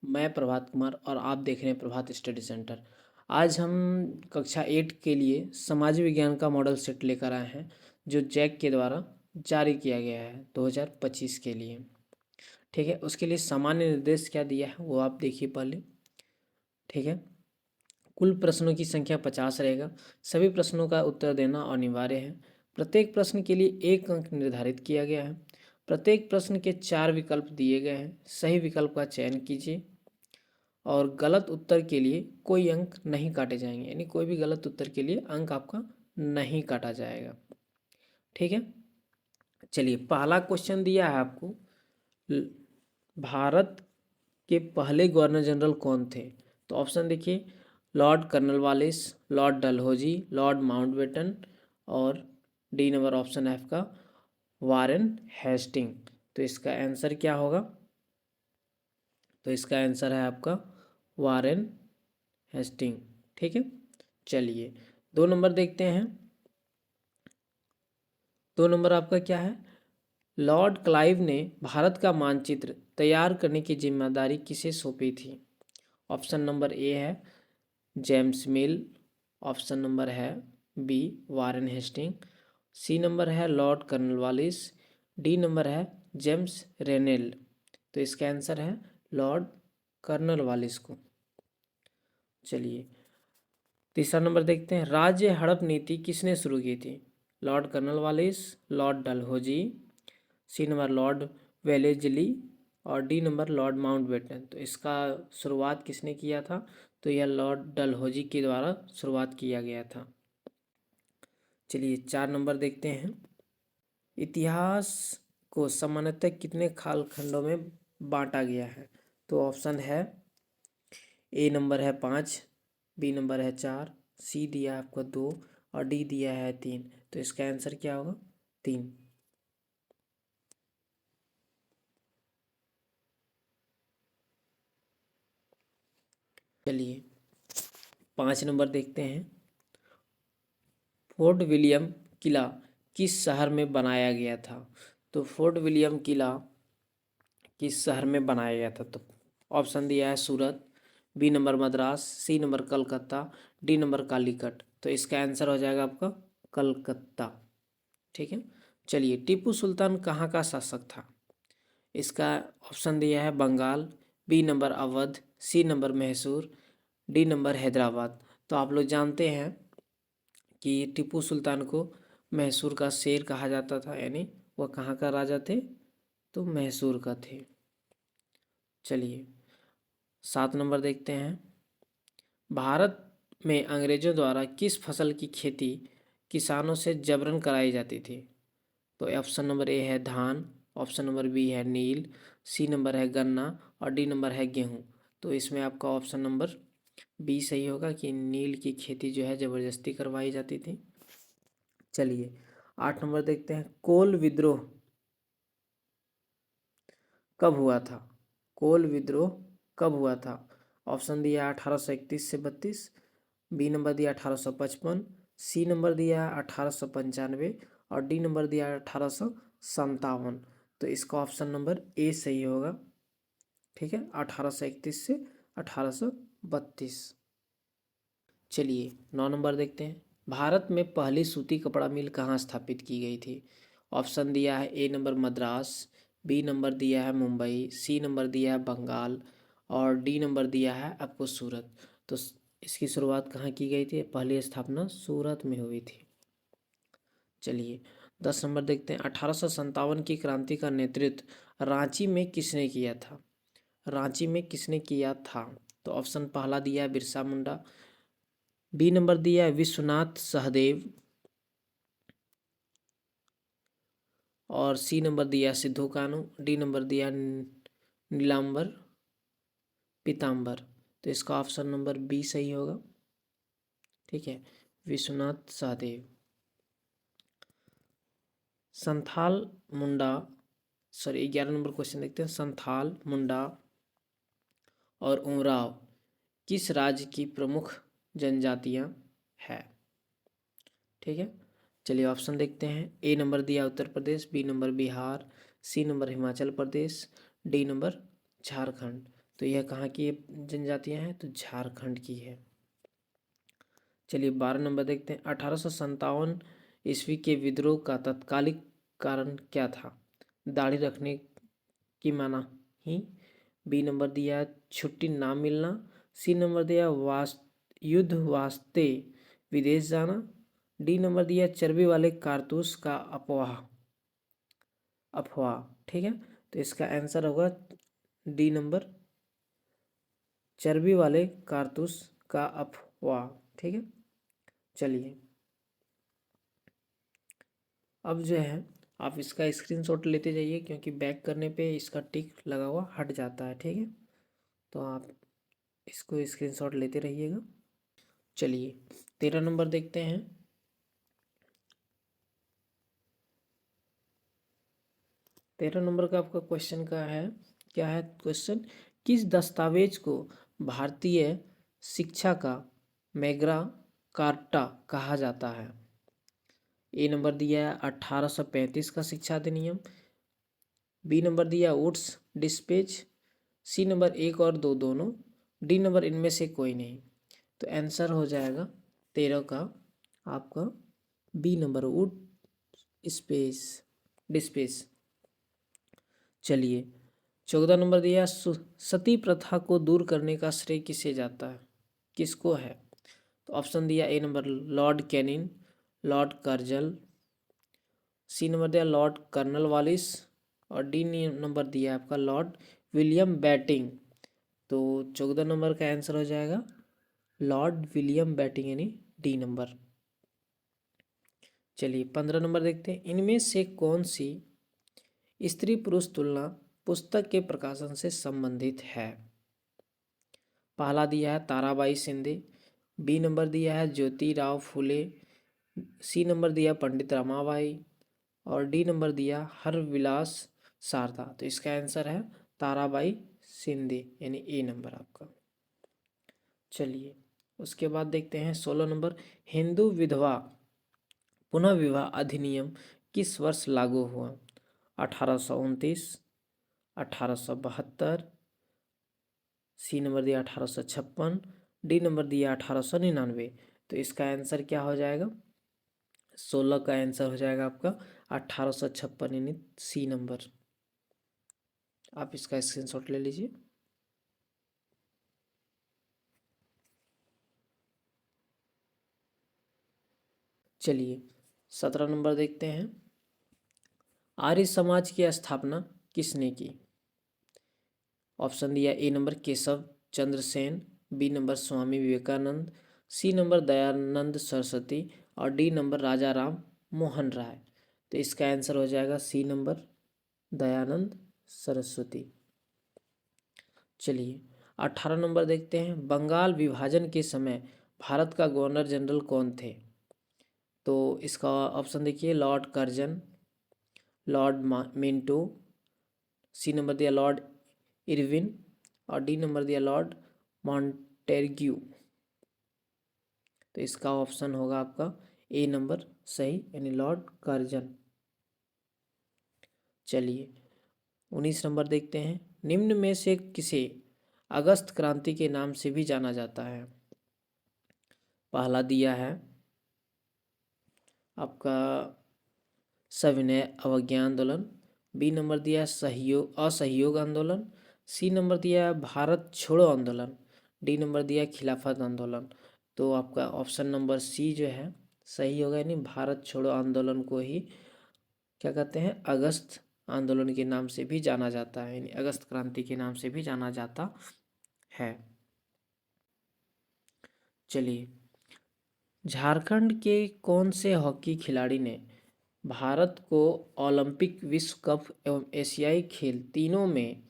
मैं प्रभात कुमार और आप देख रहे हैं प्रभात स्टडी सेंटर। आज हम कक्षा 8 के लिए समाज विज्ञान का मॉडल सेट लेकर आए हैं जो जैक के द्वारा जारी किया गया है 2025 के लिए। ठीक है, उसके लिए सामान्य निर्देश क्या दिया है वो आप देखिए पहले। ठीक है, कुल प्रश्नों की संख्या 50 रहेगा। सभी प्रश्नों का उत्तर देना अनिवार्य है। प्रत्येक प्रश्न के लिए 1 अंक निर्धारित किया गया है। प्रत्येक प्रश्न के 4 विकल्प दिए गए हैं। सही विकल्प का चयन कीजिए और गलत उत्तर के लिए कोई अंक नहीं काटे जाएंगे, यानी कोई भी गलत उत्तर के लिए अंक आपका नहीं काटा जाएगा। ठीक है, चलिए पहला क्वेश्चन दिया है आपको, ल- भारत के पहले गवर्नर जनरल कौन थे? तो ऑप्शन देखिए, Lord Cornwallis, Lord Dalhousie, Lord Mountbatten और डी नंबर ऑप्शन एफ का वारेन हेस्टिंग। तो इसका आंसर क्या होगा? तो इसका आंसर है आपका वारेन हेस्टिंग। ठीक है, चलिए 2 नंबर देखते हैं। 2 नंबर आपका क्या है? लॉर्ड क्लाइव ने भारत का मानचित्र तैयार करने की जिम्मेदारी किसे सौंपी थी? ऑप्शन नंबर ए है जेम्स मिल, ऑप्शन नंबर है B Warren Hasting, C number है लॉर्ड कर्नवालिस, डी नंबर है जेम्स रेनेल। तो इसका आंसर है लॉर्ड कर्नवालिस को। चलिए तीसरा नंबर देखते हैं। राज्य हड़प नीति किसने शुरू की थी? Lord Cornwallis, Lord Dalhousie, C number Lord Wellesley और डी नंबर लॉर्ड माउंटबेटन। तो इसका शुरुआत किसने किया था? तो यह लॉर्ड डलहौजी के द्वारा शुरुआत किया गया था। चलिए 4 नंबर देखते हैं। इतिहास को सामान्यतः कितने कालखंडों में बांटा गया है? तो ऑप्शन है ए नंबर है 5, बी नंबर है 4, सी दिया है आपको 2 और डी दिया है 3। तो इसका आंसर क्या होगा? 3। चलिए 5 नंबर देखते हैं। फोर्ट विलियम किला किस शहर में बनाया गया था? तो फोर्ट विलियम किला किस शहर में बनाया गया था? तो ऑप्शन दिया है Surat, B number Madras, C number Calcutta, D number Calicut. तो इसका आंसर हो जाएगा आपका कलकत्ता। ठीक है, चलिए टीपू सुल्तान कहाँ का शासक था? इसका ऑप्शन दिया है Bengal, B number Awadh, C number Mysore, D number Hyderabad. तो आप लोग जानते हैं कि टीपू सुल्तान को मैसूर का शेर कहा जाता था, यानी वह कहाँ का राजा थे? तो मैसूर का थे। चलिए 7 नंबर देखते हैं। भारत में अंग्रेजों द्वारा किस फसल की खेती किसानों से जबरन कराई जाती थी? तो ऑप्शन नंबर ए है धान, ऑप्शन नंबर बी है नील, सी नंबर है गन्ना और डी नंबर है गेहूँ। तो इसमें आपका ऑप्शन नंबर बी सही होगा कि नील की खेती जो है ज़बरदस्ती करवाई जाती थी। चलिए 8 नंबर देखते हैं। कोल विद्रोह कब हुआ था? कोल विद्रोह कब हुआ था? ऑप्शन दिया 1831 से 32, बी नंबर दिया 1855, सी नंबर दिया 1895 और डी नंबर दिया 1857। तो इसका ऑप्शन नंबर ए सही होगा। ठीक है, 1831 से 1832। चलिए 9 नंबर देखते हैं। भारत में पहली सूती कपड़ा मिल कहाँ स्थापित की गई थी? ऑप्शन दिया है ए नंबर मद्रास, बी नंबर दिया है मुंबई, सी नंबर दिया है बंगाल और डी नंबर दिया है आपको सूरत। तो इसकी शुरुआत कहाँ की गई थी? पहली स्थापना सूरत में हुई थी। चलिए 10 नंबर देखते हैं। 1857 की क्रांति का नेतृत्व रांची में किसने किया था? रांची में किसने किया था? तो ऑप्शन पहला दिया है बिरसा मुंडा, बी नंबर दिया है विश्वनाथ सहदेव और सी नंबर दिया सिद्धू कानू, डी नंबर दिया नीलांबर पीताम्बर। तो इसका ऑप्शन नंबर बी सही होगा। ठीक है, विश्वनाथ सहदेव। संथाल मुंडा, सॉरी 11 नंबर क्वेश्चन देखते हैं। संथाल, मुंडा और उमराव किस राज्य की प्रमुख जनजातियां हैं? ठीक है, चलिए ऑप्शन देखते हैं। ए नंबर दिया Uttar Pradesh, B number Bihar, C number Himachal Pradesh, D number Jharkhand. तो यह कहाँ की जनजातियाँ हैं? तो झारखंड की है। चलिए 12 नंबर देखते हैं। 1857 ईस्वी के विद्रोह का तत्कालिक कारण क्या था? दाढ़ी रखने की मनाही। बी नंबर दिया छुट्टी ना मिलना। सी नंबर दिया युद्ध वास्ते विदेश जाना। डी नंबर दिया चर्बी वाले कारतूस का अफवाह। ठीक है, तो इसका आंसर होगा डी नंबर, चर्बी वाले कारतूस का अफवाह। ठीक है, चलिए अब जो है आप इसका स्क्रीनशॉट लेते जाइए, क्योंकि बैक करने पे इसका टिक लगा हुआ हट जाता है। ठीक है, तो आप इसको स्क्रीनशॉट लेते रहिएगा। चलिए 13 नंबर देखते हैं। 13 नंबर का आपका क्वेश्चन का है, क्या है क्वेश्चन? किस दस्तावेज को भारतीय शिक्षा का मैग्ना कार्टा कहा जाता है? ए नंबर दिया है 1835 का शिक्षा अधिनियम। बी नंबर दिया वुड्स डिस्पेच। सी नंबर 1 और 2 दोनों। डी नंबर इनमें से कोई नहीं। तो आंसर हो जाएगा 13 का आपका बी नंबर, वुड स्पेस डिस्पेस। चलिए 14 नंबर दिया सती प्रथा को दूर करने का श्रेय किसे जाता है, किसको है? तो ऑप्शन दिया A number Lord Canning, Lord Curzon. C number दिया लॉर्ड कर्नल वालिस। और डी नंबर दिया आपका लॉर्ड विलियम बैटिंग। तो 14 नंबर का आंसर हो जाएगा लॉर्ड विलियम बैटिंग, यानी डी नंबर। चलिए 15 नंबर देखते हैं। इनमें से कौन सी स्त्री पुरुष तुलना पुस्तक के प्रकाशन से संबंधित है? पहला दिया है ताराबाई शिंदे। बी नंबर दिया है ज्योतिराव फूले। सी नंबर दिया पंडित रमाबाई। और डी नंबर दिया हरविलास शारदा। तो इसका आंसर है ताराबाई शिंदे, यानी ए नंबर आपका। चलिए उसके बाद देखते हैं 16 नंबर। हिंदू विधवा पुनः विवाह अधिनियम किस वर्ष लागू हुआ? 1829, 1872। सी नंबर दिया 1856। डी नंबर दिया 1899। तो इसका आंसर क्या हो जाएगा? 16 का आंसर हो जाएगा आपका 1856, यानी सी नंबर। आप इसका स्क्रीनशॉट ले लीजिए। चलिए 17 नंबर देखते हैं। आर्य समाज की स्थापना किसने की? ऑप्शन दिया A number Keshav Chandra Sen. B number Swami Vivekananda. C number Dayanand Saraswati. और डी नंबर राजा राम मोहन राय। तो इसका आंसर हो जाएगा सी नंबर, दयानंद सरस्वती। चलिए 18 नंबर देखते हैं। बंगाल विभाजन के समय भारत का गवर्नर जनरल कौन थे? तो इसका ऑप्शन देखिए Lord Curzon, Lord Minto. C number दिया लॉर्ड इरविन। और डी नंबर दिया लॉर्ड मॉन्टेग्यू। तो इसका ऑप्शन होगा आपका ए नंबर सही, यानी लॉर्ड कर्जन। चलिए 19 नंबर देखते हैं। निम्न में से किसे अगस्त क्रांति के नाम से भी जाना जाता है? पहला दिया है आपका सविनय अवज्ञा आंदोलन। बी नंबर दिया सहयोग असहयोग आंदोलन। सी नंबर दिया भारत छोड़ो आंदोलन। डी नंबर दिया खिलाफत आंदोलन। तो आपका ऑप्शन नंबर सी जो है सही होगा, यानी भारत छोड़ो आंदोलन को ही क्या कहते हैं, अगस्त आंदोलन के नाम से भी जाना जाता है, यानी अगस्त क्रांति के नाम से भी जाना जाता है। चलिए झारखंड के कौन से हॉकी खिलाड़ी ने भारत को ओलंपिक, विश्व कप एवं एशियाई खेल तीनों में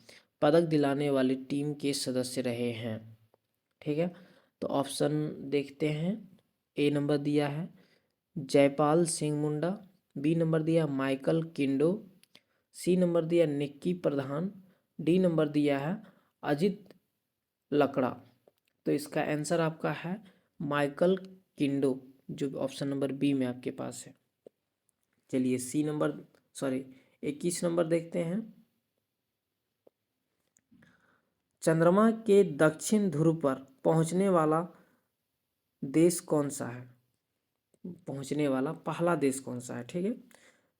पदक दिलाने वाली टीम के सदस्य रहे हैं? ठीक है, तो ऑप्शन देखते हैं। ए नंबर दिया है जयपाल सिंह मुंडा। बी नंबर दिया माइकल किंडो। सी नंबर दिया निक्की प्रधान। डी नंबर दिया है अजित लकड़ा। तो इसका आंसर आपका है माइकल किंडो, जो ऑप्शन नंबर बी में आपके पास है। चलिए 21 नंबर देखते हैं। चंद्रमा के दक्षिण ध्रुव पर पहुंचने वाला देश कौन सा है? पहुंचने वाला पहला देश कौन सा है? ठीक है,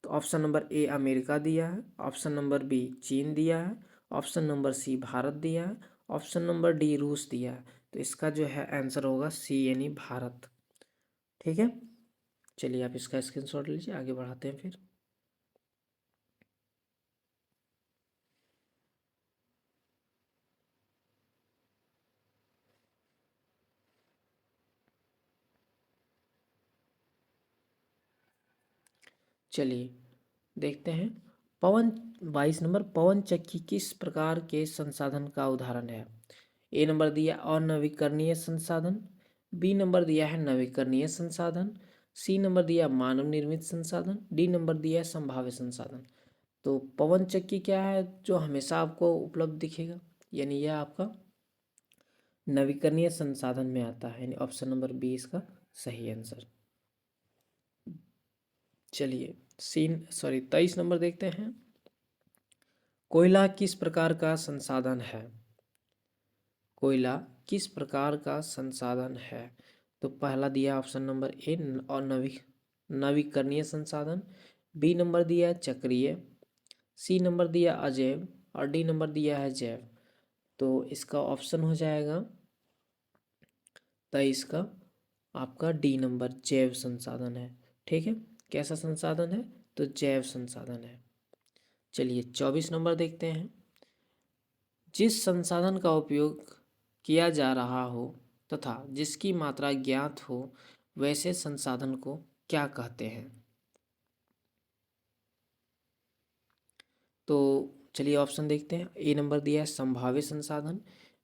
तो ऑप्शन नंबर ए अमेरिका दिया है, ऑप्शन नंबर बी चीन दिया है, ऑप्शन नंबर सी भारत दिया है, ऑप्शन नंबर डी रूस दिया है। तो इसका जो है आंसर होगा सी यानी भारत। ठीक है, चलिए आप इसका स्क्रीनशॉट लीजिए, आगे बढ़ाते हैं फिर। चलिए देखते हैं। पवन 22 नंबर, पवन चक्की किस प्रकार के संसाधन का उदाहरण है? ए नंबर दिया अनवीकरणीय संसाधन, बी नंबर दिया है नवीकरणीय संसाधन, सी नंबर दिया मानव निर्मित संसाधन, डी नंबर दिया है संभाव्य संसाधन। तो पवन चक्की क्या है जो हमेशा आपको उपलब्ध दिखेगा, यानी यह आपका नवीकरणीय संसाधन में आता है, यानी ऑप्शन नंबर बी इसका सही आंसर। चलिए 23 नंबर देखते हैं। कोयला किस प्रकार का संसाधन है? कोयला किस प्रकार का संसाधन है? तो पहला दिया ऑप्शन नंबर ए और नवीकरणीय संसाधन, बी नंबर दिया है चक्रीय, सी नंबर दिया अजैव और डी नंबर दिया है जैव। तो इसका ऑप्शन हो जाएगा 23 का आपका डी नंबर जैव संसाधन है। ठीक है, कैसा संसाधन है? तो जैव संसाधन है। चलिए 24 नंबर देखते हैं। जिस संसाधन का उपयोग किया जा रहा हो तथा जिसकी मात्रा ज्ञात हो वैसे संसाधन को क्या कहते हैं? तो चलिए ऑप्शन देखते हैं। ए नंबर दिया है संभाव्य संसाधन,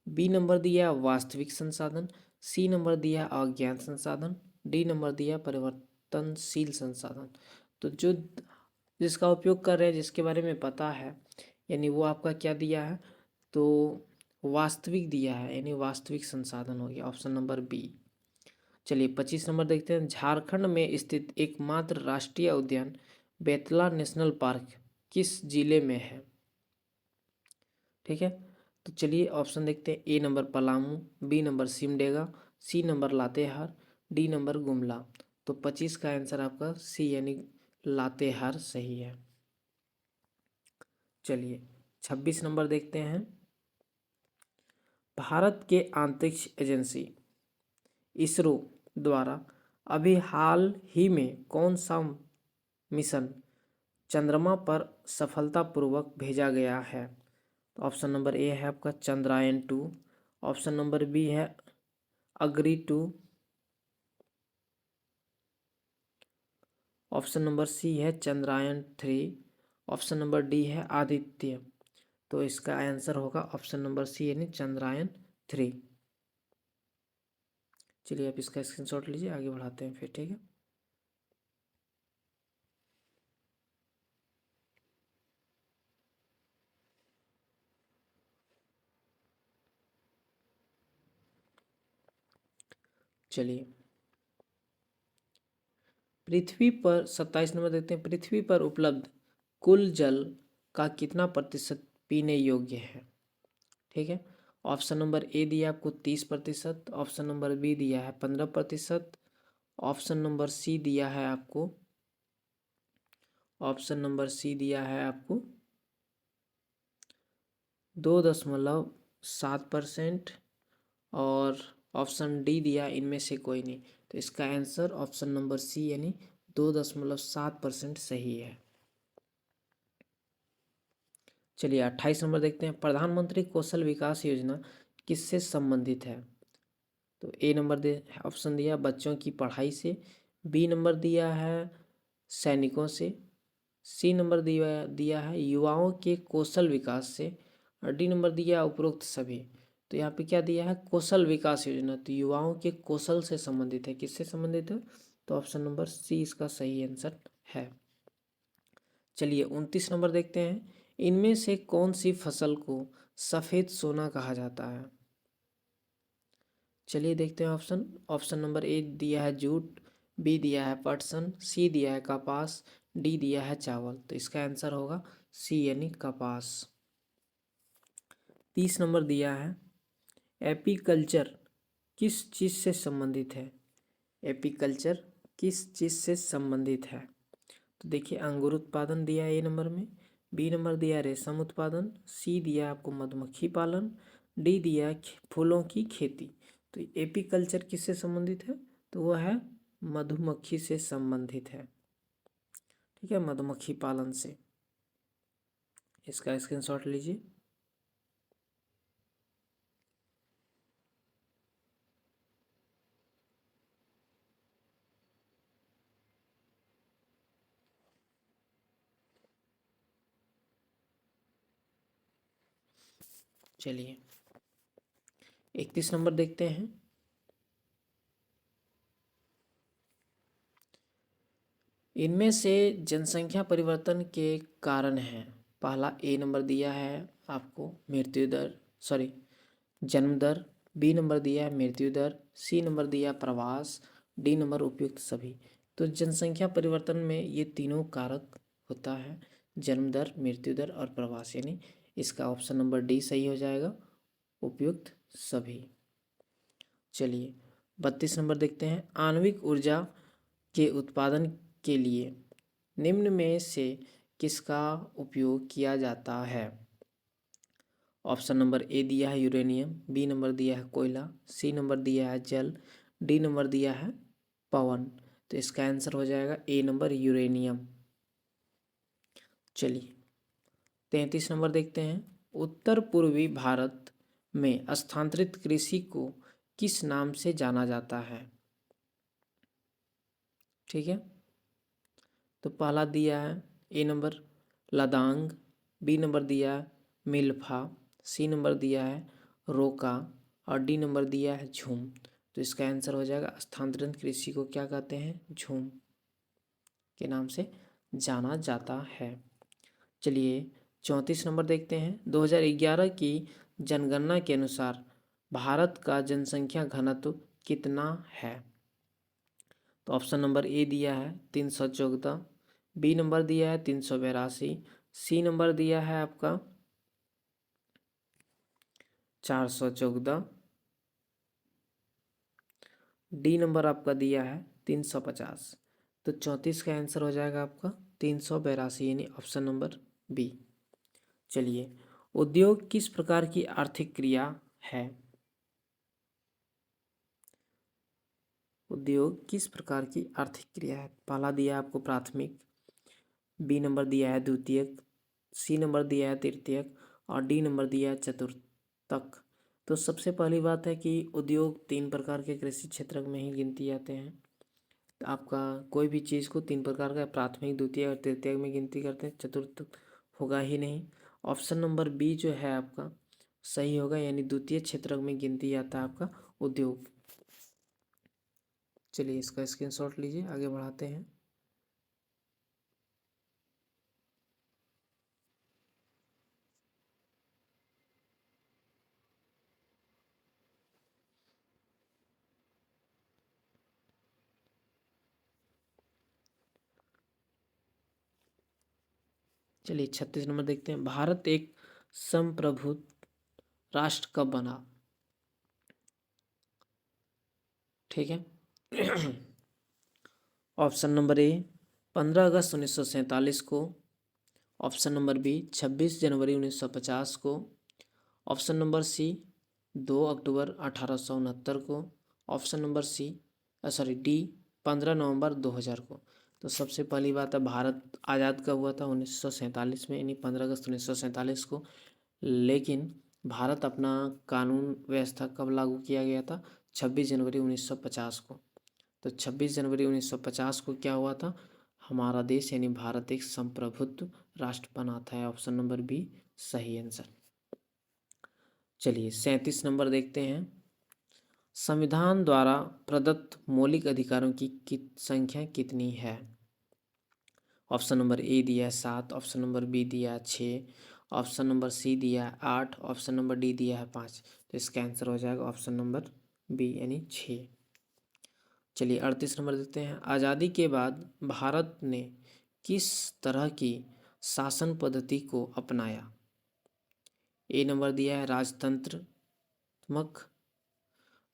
बी नंबर दिया है वास्तविक संसाधन, सी नंबर दिया है अज्ञात संसाधन, डी नंबर दिया है परिवर्तनशील संसाधन। तो जो जिसका उपयोग कर रहे हैं, जिसके बारे में पता है, यानी वो आपका क्या दिया है? तो वास्तविक दिया है, यानी वास्तविक संसाधन हो गया ऑप्शन नंबर बी। चलिए 25 नंबर देखते हैं। झारखंड में स्थित एकमात्र राष्ट्रीय उद्यान बेतला नेशनल पार्क किस जिले में है? ठीक है, तो चलिए ऑप्शन देखते हैं। A number Palamu, B number Simdega, C number Latehar, D number Gumla. तो 25 का आंसर आपका सी यानी लातेहार सही है। चलिए 26 नंबर देखते हैं। भारत के अंतरिक्ष एजेंसी इसरो द्वारा अभी हाल ही में कौन सा मिशन चंद्रमा पर सफलतापूर्वक भेजा गया है? तो ऑप्शन नंबर ए है आपका चंद्रायन 2, ऑप्शन नंबर बी है अग्री 2, ऑप्शन नंबर सी है चंद्रायन 3, ऑप्शन नंबर डी है आदित्य। तो इसका आंसर होगा ऑप्शन नंबर सी यानी चंद्रायन 3। चलिए आप इसका स्क्रीनशॉट लीजिए, आगे बढ़ाते हैं फिर। ठीक है, चलिए पृथ्वी पर 27 नंबर देखते हैं। पृथ्वी पर उपलब्ध कुल जल का कितना प्रतिशत पीने योग्य है? ठीक है, ऑप्शन नंबर ए दिया आपको 30%, ऑप्शन नंबर बी दिया है 15%, ऑप्शन नंबर सी दिया है आपको ऑप्शन नंबर सी दिया है आपको 2.7%, और ऑप्शन डी दिया इनमें से कोई नहीं। तो इसका आंसर ऑप्शन नंबर सी यानी 2.7% सही है। चलिए 28 नंबर देखते हैं। प्रधानमंत्री कौशल विकास योजना किससे संबंधित है? तो ए नंबर दे ऑप्शन दिया बच्चों की पढ़ाई से, बी नंबर दिया है सैनिकों से, सी नंबर दिया है युवाओं के कौशल विकास से, और डी नंबर दिया उपरोक्त सभी। तो यहाँ पे क्या दिया है? कौशल विकास योजना, तो युवाओं के कौशल से संबंधित है। किससे संबंधित है? तो ऑप्शन नंबर सी इसका सही आंसर है। चलिए 29 नंबर देखते हैं। इनमें से कौन सी फसल को सफ़ेद सोना कहा जाता है? चलिए देखते हैं ऑप्शन। ऑप्शन नंबर ए दिया है जूट, बी दिया है पटसन, सी दिया है कपास, डी दिया है चावल। तो इसका आंसर होगा सी यानी कपास। 30 नंबर दिया है एपीकल्चर किस चीज़ से संबंधित है। एपीकल्चर किस चीज़ से संबंधित है। तो देखिए अंगूर उत्पादन दिया है ए नंबर में, बी नंबर दिया है रेशम उत्पादन, सी दिया है आपको मधुमक्खी पालन, डी दिया है फूलों की खेती। तो एपीकल्चर किससे संबंधित है, तो वह है मधुमक्खी से संबंधित है। ठीक है, मधुमक्खी पालन से। इसका स्क्रीनशॉट लीजिए। चलिए 31 नंबर देखते हैं। इनमें से जनसंख्या परिवर्तन के कारण हैं। पहला ए नंबर दिया है आपको मृत्यु दर, सॉरी जन्म दर, बी नंबर दिया है मृत्यु दर, सी नंबर दिया है प्रवास, डी नंबर उपयुक्त सभी। तो जनसंख्या परिवर्तन में ये तीनों कारक होता है, जन्म दर, मृत्यु दर और प्रवास, यानी इसका ऑप्शन नंबर डी सही हो जाएगा, उपयुक्त सभी। चलिए 32 नंबर देखते हैं। आणविक ऊर्जा के उत्पादन के लिए निम्न में से किसका उपयोग किया जाता है। ऑप्शन नंबर ए दिया है यूरेनियम, बी नंबर दिया है कोयला, सी नंबर दिया है जल, डी नंबर दिया है पवन। तो इसका आंसर हो जाएगा ए नंबर यूरेनियम। चलिए 33 नंबर देखते हैं। उत्तर पूर्वी भारत में स्थानांतरित कृषि को किस नाम से जाना जाता है। ठीक है, तो पहला दिया है ए नंबर लदांग, बी नंबर दिया है मिल्फा, सी नंबर दिया है रोका और डी नंबर दिया है झूम। तो इसका आंसर हो जाएगा स्थानांतरित कृषि को क्या कहते हैं, झूम के नाम से जाना जाता है। चलिए 34 नंबर देखते हैं। 2011 की जनगणना के अनुसार भारत का जनसंख्या घनत्व कितना है। तो ऑप्शन नंबर ए दिया है 314, बी नंबर दिया है 382, सी नंबर दिया है आपका 414, डी नंबर आपका दिया है 350। तो 34 का आंसर हो जाएगा आपका 382, यानी ऑप्शन नंबर बी। चलिए उद्योग किस प्रकार की आर्थिक क्रिया है। उद्योग किस प्रकार की आर्थिक क्रिया है। पहला दिया आपको प्राथमिक, बी नंबर दिया है द्वितीयक, सी नंबर दिया है तृतीयक और डी नंबर दिया है चतुर्थक। तो सबसे पहली बात है कि उद्योग तीन प्रकार के कृषि क्षेत्र में ही गिनती जाते हैं। तो आपका कोई भी चीज़ को तीन प्रकार का प्राथमिक, द्वितीय और तृतीयक में गिनती करते हैं, चतुर्थक होगा ही नहीं। ऑप्शन नंबर बी जो है आपका सही होगा, यानी द्वितीय क्षेत्र में गिनती जाता है आपका उद्योग। चलिए इसका स्क्रीनशॉट लीजिए, आगे बढ़ाते हैं। चलिए 36 नंबर देखते हैं। भारत एक संप्रभुत्व राष्ट्र कब बना। ठीक है, ऑप्शन नंबर ए 15 अगस्त 1947 को, ऑप्शन नंबर बी 26 जनवरी 1950 को, ऑप्शन नंबर सी 2 अक्टूबर 1869 को, option number C sorry D 15 नवंबर 2000 को। तो सबसे पहली बात है भारत आज़ाद कब हुआ था, 1947 में, यानी 15 अगस्त 1947 को। लेकिन भारत अपना कानून व्यवस्था कब लागू किया गया था, 26 जनवरी 1950 को। तो 26 जनवरी 1950 को क्या हुआ था, हमारा देश यानी भारत एक संप्रभुत्व राष्ट्र बना था। ऑप्शन नंबर बी सही आंसर। चलिए 37 नंबर देखते हैं। संविधान द्वारा प्रदत्त मौलिक अधिकारों की संख्या कितनी है। ऑप्शन नंबर ए दिया है 7, ऑप्शन नंबर बी दिया है 6, ऑप्शन नंबर सी दिया है 8, ऑप्शन नंबर डी दिया है 5। तो इसका आंसर हो जाएगा ऑप्शन नंबर बी यानी 6। चलिए 38 नंबर देखते हैं। आज़ादी के बाद भारत ने किस तरह की शासन पद्धति को अपनाया। ए नंबर दिया है राजतंत्रात्मक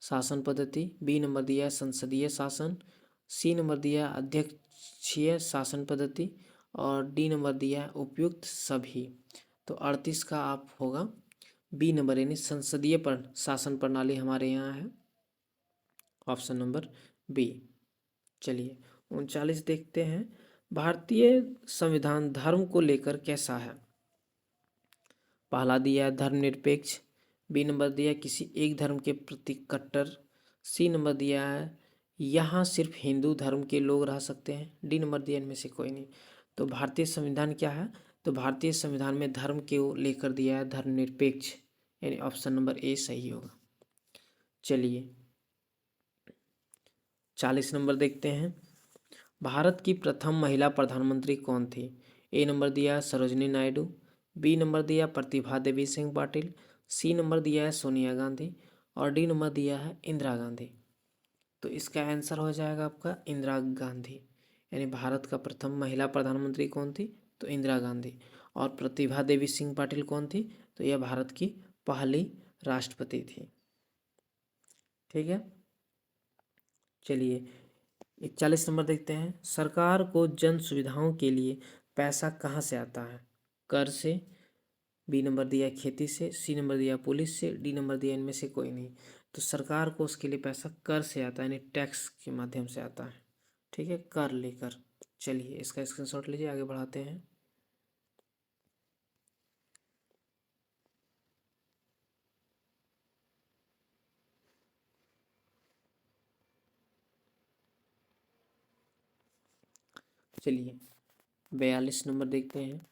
शासन पद्धति, बी नंबर दिया है संसदीय शासन, सी नंबर दिया है अध्यक्षीय शासन पद्धति और डी नंबर दिया है उपयुक्त सभी। तो 38 का आप होगा बी नंबर यानी संसदीय शासन प्रणाली हमारे यहाँ है, ऑप्शन नंबर बी। चलिए 39 देखते हैं, भारतीय संविधान धर्म को लेकर कैसा है। पहला दिया है धर्मनिरपेक्ष, बी नंबर दिया है किसी एक धर्म के प्रति कट्टर, सी नंबर दिया है यहाँ सिर्फ हिंदू धर्म के लोग रह सकते हैं, डी नंबर दिया इनमें से कोई नहीं। तो भारतीय संविधान क्या है, तो भारतीय संविधान में धर्म के लेकर दिया है धर्मनिरपेक्ष, यानी ऑप्शन नंबर ए सही होगा। चलिए 40 नंबर देखते हैं, भारत की प्रथम महिला प्रधानमंत्री कौन थी। ए नंबर दिया है सरोजिनी नायडू, बी नंबर दिया प्रतिभा देवी सिंह पाटिल, सी नंबर दिया है सोनिया गांधी और डी नंबर दिया है इंदिरा गांधी। तो इसका आंसर हो जाएगा आपका इंदिरा गांधी, यानी भारत का प्रथम महिला प्रधानमंत्री कौन थी, तो इंदिरा गांधी। और प्रतिभा देवी सिंह पाटिल कौन थी, तो यह भारत की पहली राष्ट्रपति थी। ठीक है, चलिए 41 नंबर देखते हैं, सरकार को जन सुविधाओं के लिए पैसा कहाँ से आता है। कर से, बी नंबर दिया खेती से, सी नंबर दिया पुलिस से, डी नंबर दिया इनमें से कोई नहीं। तो सरकार को उसके लिए पैसा कर से आता है, यानी टैक्स के माध्यम से आता है। ठीक है, कर लेकर। चलिए इसका स्क्रीनशॉट लीजिए, आगे बढ़ाते हैं। चलिए 42 नंबर देखते हैं,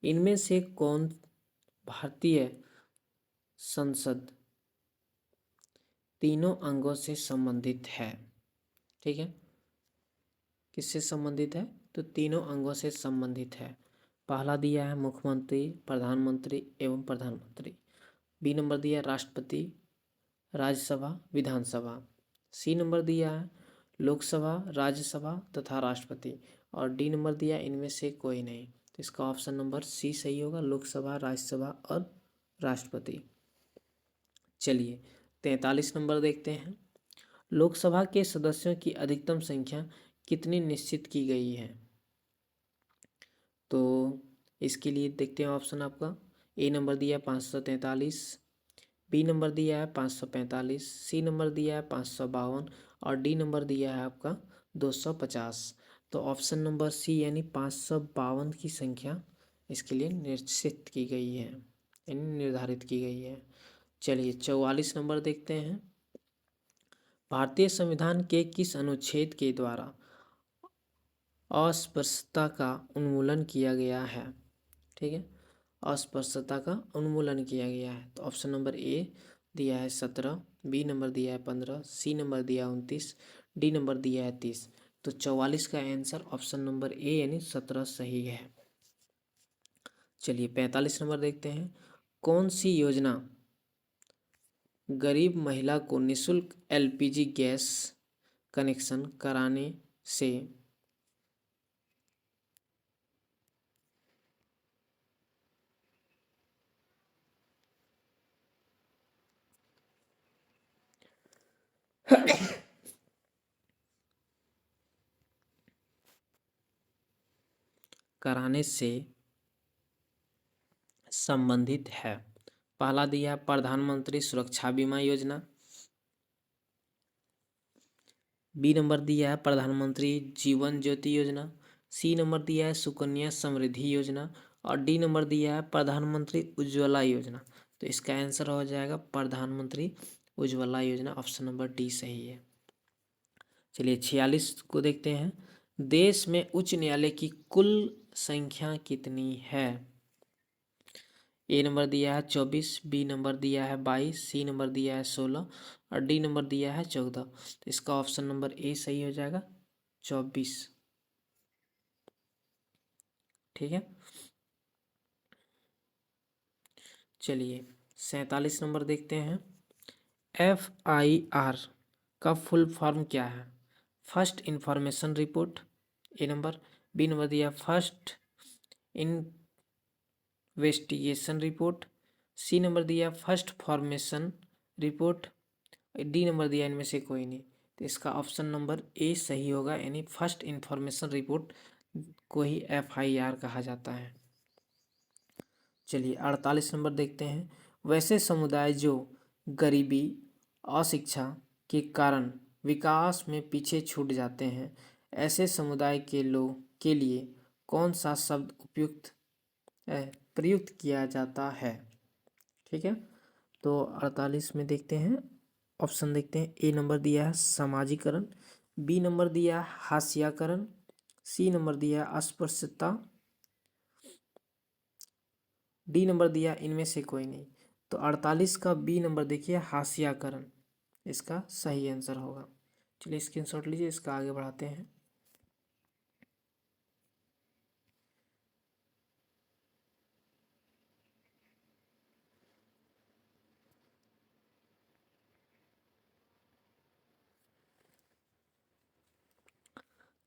इनमें से कौन भारतीय संसद तीनों अंगों से संबंधित है। ठीक है, किससे संबंधित है, तो तीनों अंगों से संबंधित है। पहला दिया है मुख्यमंत्री, प्रधानमंत्री एवं प्रधानमंत्री, बी नंबर दिया है राष्ट्रपति, राज्यसभा, विधानसभा, सी नंबर दिया है लोकसभा, राज्यसभा तथा राष्ट्रपति और डी नंबर दिया इनमें से कोई नहीं। तो इसका ऑप्शन नंबर सी सही होगा, लोकसभा, राज्यसभा और राष्ट्रपति। चलिए 43 नंबर देखते हैं, लोकसभा के सदस्यों की अधिकतम संख्या कितनी निश्चित की गई है। तो इसके लिए देखते हैं ऑप्शन आपका, ए नंबर दिया है 543, बी नंबर दिया है 545, सी नंबर दिया है 552 और डी नंबर दिया है आपका 250। तो ऑप्शन नंबर सी यानी 552 की संख्या इसके लिए निश्चित की गई है, यानी निर्धारित की गई है। चलिए 44 नंबर देखते हैं, भारतीय संविधान के किस अनुच्छेद के द्वारा अस्पृश्यता का उन्मूलन किया गया है। ठीक है, अस्पृश्यता का उन्मूलन किया गया है। तो ऑप्शन नंबर ए दिया है 17, बी नंबर दिया है 15, सी नंबर दिया है 29, डी नंबर दिया है 30। तो 44 का आंसर ऑप्शन नंबर ए यानी 17 सही है। चलिए 45 नंबर देखते हैं, कौन सी योजना गरीब महिला को निःशुल्क एलपीजी गैस कनेक्शन कराने से संबंधित है। पहला दिया प्रधानमंत्री सुरक्षा बीमा योजना, बी नंबर दिया है प्रधानमंत्री जीवन ज्योति योजना, सी नंबर दिया है सुकन्या समृद्धि योजना और डी नंबर दिया है प्रधानमंत्री उज्ज्वला योजना। तो इसका आंसर हो जाएगा प्रधानमंत्री उज्ज्वला योजना, ऑप्शन नंबर डी सही है। चलिए 46 को देखते हैं, देश में उच्च न्यायालय की कुल संख्या कितनी है। ए नंबर दिया है 24, बी नंबर दिया है 22, सी नंबर दिया है 16 और डी नंबर दिया है 14। तो इसका ऑप्शन नंबर ए सही हो जाएगा 24। ठीक है, चलिए 47 नंबर देखते हैं, FIR का फुल फॉर्म क्या है। First information report, A number, B number दिया first investigation report, C number दिया first formation report, D number दिया इनमें से कोई नहीं। तो इसका ऑप्शन नंबर ए सही होगा, यानी फर्स्ट इंफॉर्मेशन रिपोर्ट को ही FIR कहा जाता है। चलिए 48 नंबर देखते हैं। वैसे समुदाय जो गरीबी, अशिक्षा के कारण विकास में पीछे छूट जाते हैं, ऐसे समुदाय के लोग के लिए कौन सा शब्द प्रयुक्त किया जाता है? ठीक है, तो 48 में देखते हैं, ऑप्शन देखते हैं। ए नंबर दिया है सामाजिकरण, बी नंबर दिया है हाशियाकरण, सी नंबर दिया है अस्पृश्यता, डी नंबर दिया इनमें से कोई नहीं। तो 48 का बी नंबर देखिए हाशियाकरण इसका सही आंसर होगा। चलिए स्क्रीनशॉट लीजिए, इसका आगे बढ़ाते हैं।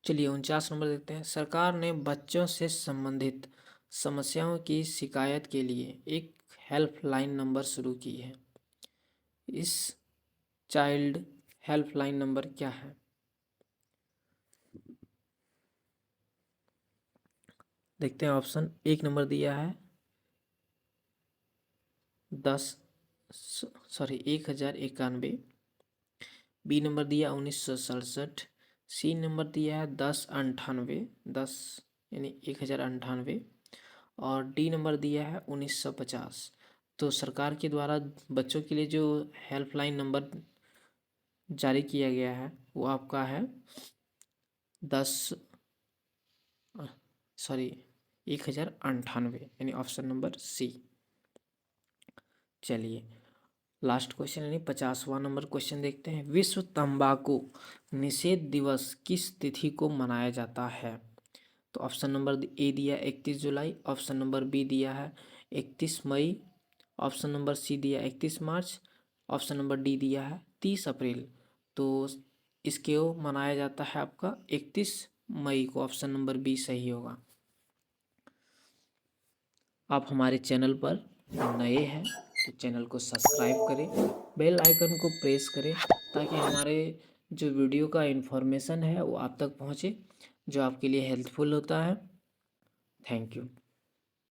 चलिए 49 नंबर देखते हैं। सरकार ने बच्चों से संबंधित समस्याओं की शिकायत के लिए एक हेल्पलाइन नंबर शुरू की है। इस चाइल्ड हेल्पलाइन नंबर क्या है? देखते हैं, ऑप्शन एक नंबर दिया है 1091, बी नंबर दिया 1967, सी नंबर दिया है 1098, 10 यानी 1098, और डी नंबर दिया है 1950। तो सरकार के द्वारा बच्चों के लिए जो हेल्पलाइन नंबर जारी किया गया है वो आपका है 1098, यानी ऑप्शन नंबर सी। चलिए लास्ट क्वेश्चन यानी 50वां नंबर क्वेश्चन देखते हैं। विश्व तंबाकू निषेध दिवस किस तिथि को मनाया जाता है? तो ऑप्शन नंबर ए दिया 31 जुलाई, ऑप्शन नंबर बी दिया है 31 मई, ऑप्शन नंबर सी दिया 31 मार्च, ऑप्शन नंबर डी दिया है 30 अप्रैल। तो इसके वो मनाया जाता है आपका 31 मई को, ऑप्शन नंबर बी सही होगा। आप हमारे चैनल पर नए हैं तो चैनल को सब्सक्राइब करें, बेल आइकन को प्रेस करें ताकि हमारे जो वीडियो का इन्फॉर्मेशन है वो आप तक पहुँचे, जो आपके लिए हेल्पफुल होता है। Thank you.